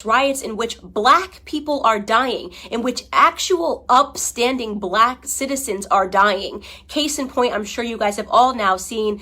riots in which black people are dying, in which actual upstanding black citizens are dying. Case in point, I'm sure you guys have all now seen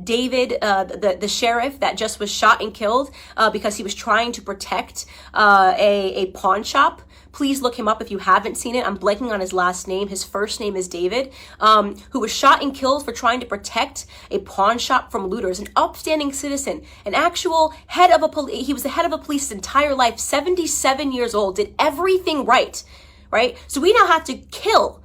David, the sheriff that just was shot and killed because he was trying to protect a pawn shop. Please look him up if you haven't seen it. I'm blanking on his last name. His first name is David, who was shot and killed for trying to protect a pawn shop from looters, an upstanding citizen, an actual head of he was the head of a police his entire life, 77 years old, did everything right? So we now have to kill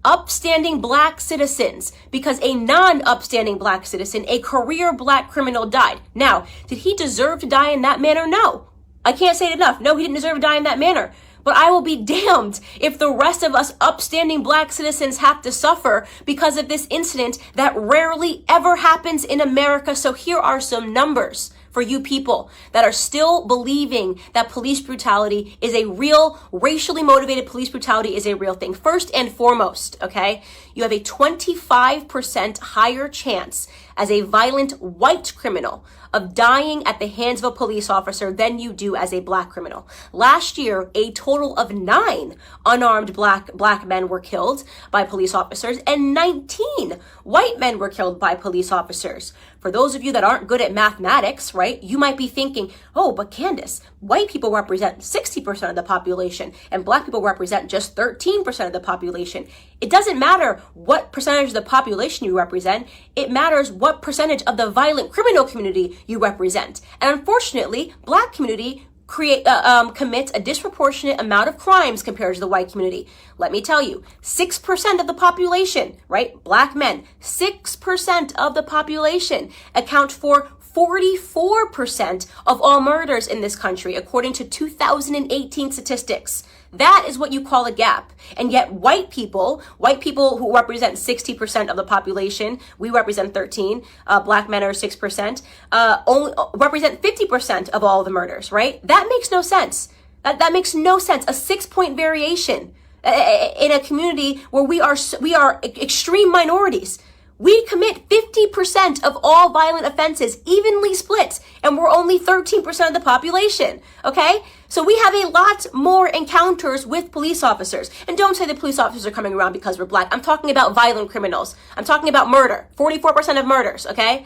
upstanding black citizens because a non-upstanding black citizen, a career black criminal, died. Now, did he deserve to die in that manner? No. I can't say it enough. No, he didn't deserve to die in that manner. But I will be damned if the rest of us upstanding black citizens have to suffer because of this incident that rarely ever happens in America. So here are some numbers for you people that are still believing that police brutality is a real, racially motivated police brutality is a real thing. First and foremost, okay, you have a 25% higher chance as a violent white criminal of dying at the hands of a police officer than you do as a black criminal. Last year, a total of 9 unarmed black men were killed by police officers and 19 white men were killed by police officers. For those of you that aren't good at mathematics, right, you might be thinking, oh, but Candace, white people represent 60% of the population and black people represent just 13% of the population. It doesn't matter what percentage of the population you represent. It matters what percentage of the violent criminal community you represent. And unfortunately, black community commits a disproportionate amount of crimes compared to the white community. Let me tell you, 6% of the population, right? Black men, 6% of the population account for 44% of all murders in this country, according to 2018 statistics. That is what you call a gap. And yet white people who represent 60% of the population, we represent 13, black men are 6%, only represent 50% of all the murders, right? That makes no sense. That makes no sense. A 6-point variation in a community where we are extreme minorities. We commit 50% of all violent offenses, evenly split, and we're only 13% of the population, okay? So we have a lot more encounters with police officers. And don't say the police officers are coming around because we're black. I'm talking about violent criminals. I'm talking about murder, 44% of murders, okay?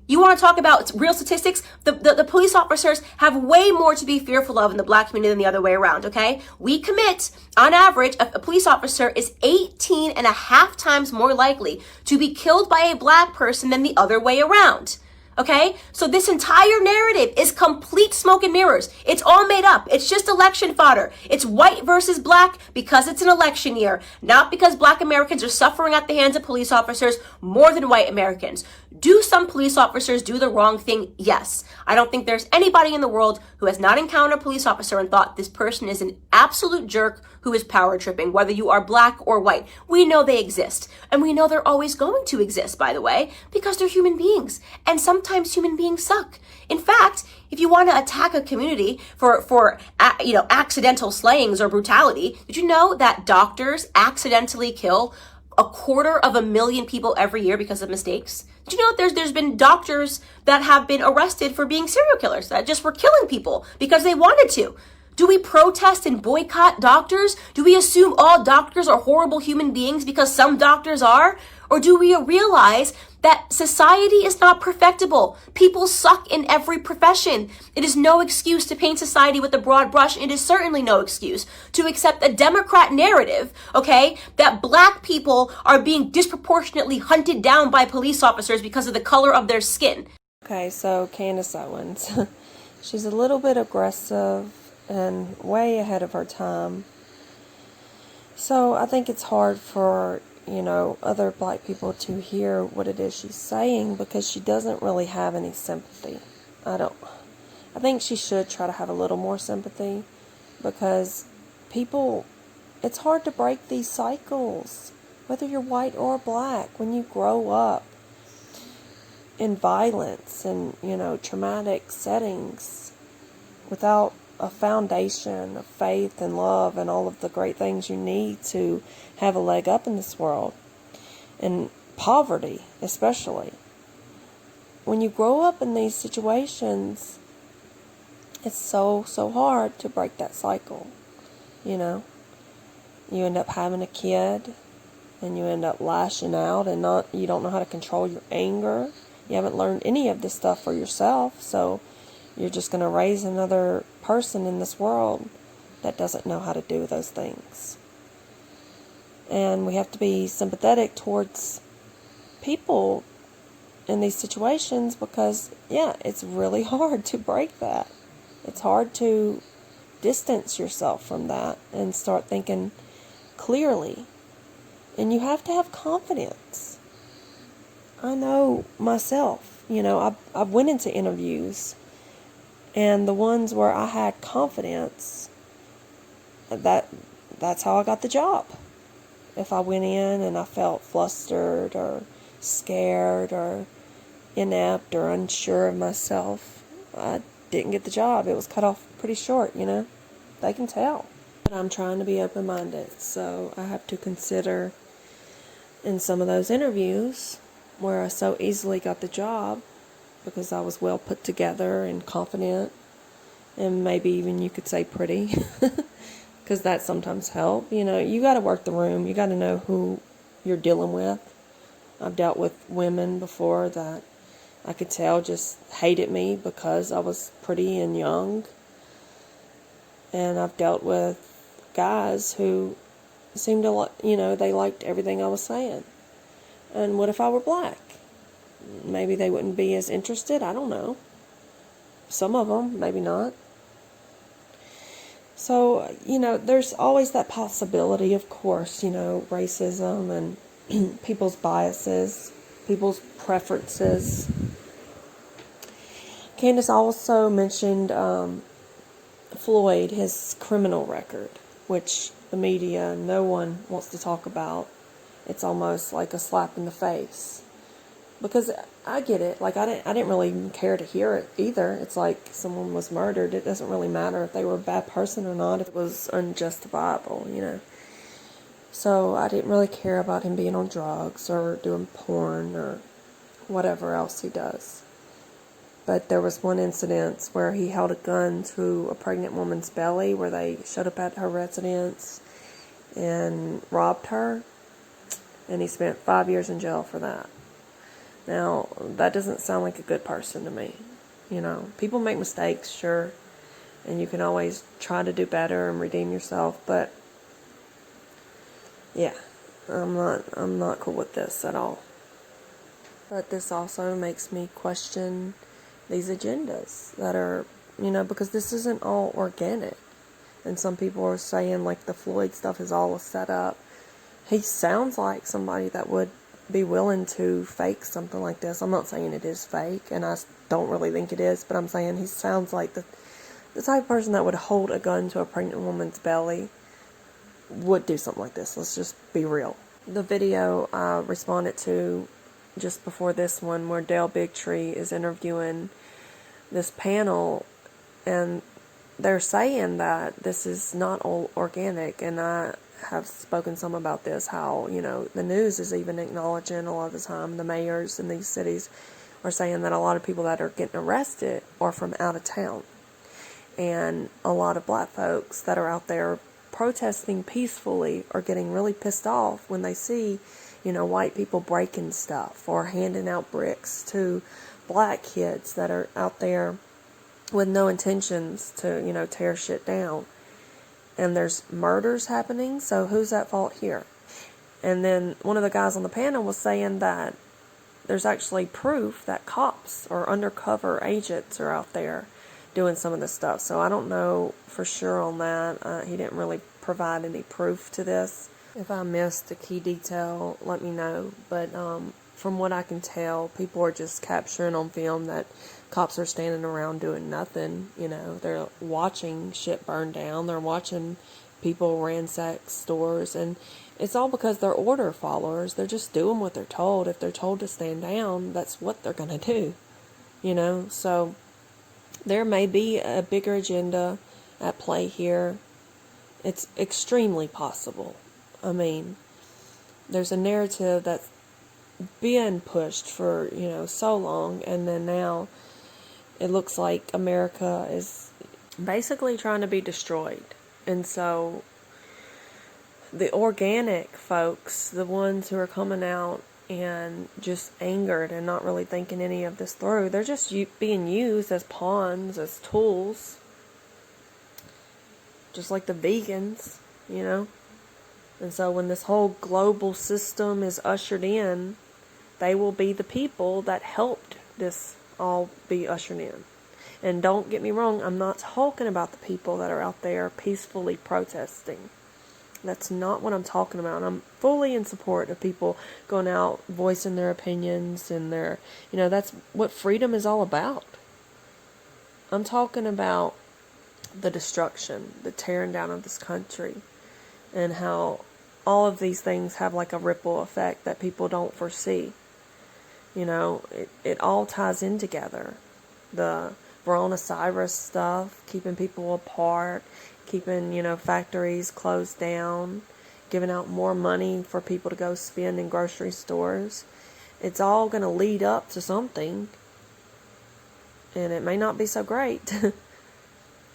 You want to talk about real statistics? The police officers have way more to be fearful of in the black community than the other way around, okay? We commit, on average, a police officer is 18 and a half times more likely to be killed by a black person than the other way around. Okay, so this entire narrative is complete smoke and mirrors. It's all made up. It's just election fodder. It's white versus black because it's an election year, not because black Americans are suffering at the hands of police officers more than white Americans. Do some police officers do the wrong thing? Yes. I don't think there's anybody in the world who has not encountered a police officer and thought this person is an absolute jerk who is power tripping, whether you are black or white. We know they exist. And we know they're always going to exist, by the way, because they're human beings. And sometimes human beings suck. In fact, if you want to attack a community for accidental slayings or brutality, did you know that doctors accidentally kill 250,000 people every year because of mistakes? Did you know that there's been doctors that have been arrested for being serial killers that just were killing people because they wanted to? Do we protest and boycott doctors? Do we assume all doctors are horrible human beings because some doctors are? Or do we realize that society is not perfectible? People suck in every profession. It is no excuse to paint society with a broad brush. It is certainly no excuse to accept a Democrat narrative, okay, that black people are being disproportionately hunted down by police officers because of the color of their skin. Okay, so Candace Owen, she's a little bit aggressive and way ahead of her time. So I think it's hard for, other black people to hear what it is she's saying because she doesn't really have any sympathy. I think she should try to have a little more sympathy because it's hard to break these cycles, whether you're white or black. When you grow up in violence and, traumatic settings without a foundation of faith and love and all of the great things you need to have a leg up in this world, and poverty especially. When you grow up in these situations, it's so, so hard to break that cycle, you know. You end up having a kid, and you end up lashing out, and you don't know how to control your anger. You haven't learned any of this stuff for yourself, so you're just going to raise another person in this world that doesn't know how to do those things. And we have to be sympathetic towards people in these situations because, yeah, it's really hard to break that. It's hard to distance yourself from that and start thinking clearly. And you have to have confidence. I know myself, I've went into interviews, and the ones where I had confidence, that's how I got the job. If I went in and I felt flustered or scared or inept or unsure of myself, I didn't get the job. It was cut off pretty short, They can tell. But I'm trying to be open-minded, so I have to consider in some of those interviews where I so easily got the job because I was well put together and confident, and maybe even you could say pretty, because that sometimes helps. You got to work the room. You got to know who you're dealing with. I've dealt with women before that I could tell just hated me because I was pretty and young. And I've dealt with guys who seemed to, they liked everything I was saying. And what if I were black? Maybe they wouldn't be as interested. I don't know. Some of them, maybe not. So, there's always that possibility, of course, racism and people's biases, people's preferences. Candace also mentioned Floyd, his criminal record, which the media, no one wants to talk about. It's almost like a slap in the face. Because I get it. Like, I didn't really care to hear it either. It's like someone was murdered. It doesn't really matter if they were a bad person or not. It was unjustifiable, So I didn't really care about him being on drugs or doing porn or whatever else he does. But there was one incident where he held a gun to a pregnant woman's belly, where they showed up at her residence and robbed her. And he spent 5 years in jail for that. Now, that doesn't sound like a good person to me. People make mistakes, sure. And you can always try to do better and redeem yourself. But, yeah, I'm not cool with this at all. But this also makes me question these agendas that are, because this isn't all organic. And some people are saying, like, the Floyd stuff is all a setup. He sounds like somebody that would be willing to fake something like this. I'm not saying it is fake, and I don't really think it is, but I'm saying he sounds like the type of person that would hold a gun to a pregnant woman's belly would do something like this. Let's just be real. The video I responded to just before this one, where Dale Bigtree is interviewing this panel, and they're saying that this is not all organic, and I have spoken some about this, how, the news is even acknowledging a lot of the time, the mayors in these cities are saying that a lot of people that are getting arrested are from out of town. And a lot of black folks that are out there protesting peacefully are getting really pissed off when they see, white people breaking stuff or handing out bricks to black kids that are out there with no intentions to, tear shit down. And there's murders happening, so who's at fault here? And then one of the guys on the panel was saying that there's actually proof that cops or undercover agents are out there doing some of this stuff. So I don't know for sure on that. He didn't really provide any proof to this. If I missed a key detail, let me know. But from what I can tell, people are just capturing on film that cops are standing around doing nothing. They're watching shit burn down. They're watching people ransack stores. And it's all because they're order followers. They're just doing what they're told. If they're told to stand down, that's what they're going to do. So there may be a bigger agenda at play here. It's extremely possible. I mean, there's a narrative that's been pushed for, so long, and then now it looks like America is, basically trying to be destroyed. And so the organic folks, the ones who are coming out and just angered and not really thinking any of this through, they're just being used as pawns, as tools, just like the vegans, you know. And so when this whole global system is ushered in, they will be the people that helped this all be ushered in. And don't get me wrong, I'm not talking about the people that are out there peacefully protesting. That's not what I'm talking about. I'm fully in support of people going out, voicing their opinions, and their, that's what freedom is all about. I'm talking about the destruction, the tearing down of this country, and how all of these things have like a ripple effect that people don't foresee. It all ties in together. The coronavirus stuff, keeping people apart, keeping, factories closed down, giving out more money for people to go spend in grocery stores. It's all going to lead up to something, and it may not be so great.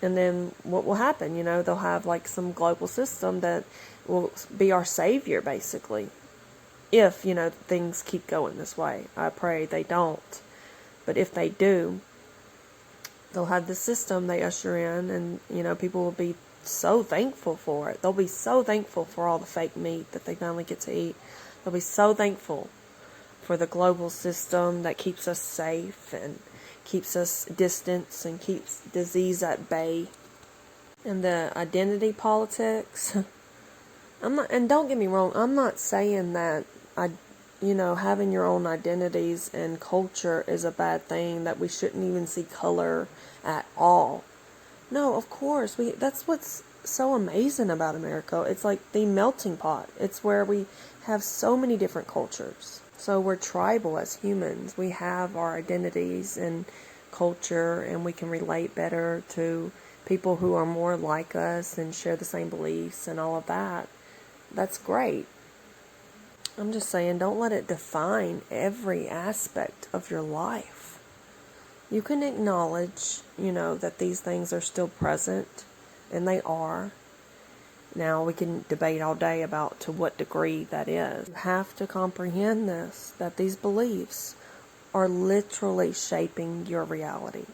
And then what will happen? They'll have like some global system that will be our savior, basically. If, things keep going this way. I pray they don't. But if they do, they'll have the system they usher in, and, people will be so thankful for it. They'll be so thankful for all the fake meat that they finally get to eat. They'll be so thankful for the global system that keeps us safe and keeps us distance and keeps disease at bay. And the identity politics. And don't get me wrong, I'm not saying that having your own identities and culture is a bad thing, that we shouldn't even see color at all. No, of course, that's what's so amazing about America. It's like the melting pot. It's where we have so many different cultures. So we're tribal as humans. We have our identities and culture, and we can relate better to people who are more like us and share the same beliefs and all of that. That's great. I'm just saying, don't let it define every aspect of your life. You can acknowledge, that these things are still present, and they are. Now, we can debate all day about to what degree that is. You have to comprehend this, that these beliefs are literally shaping your reality.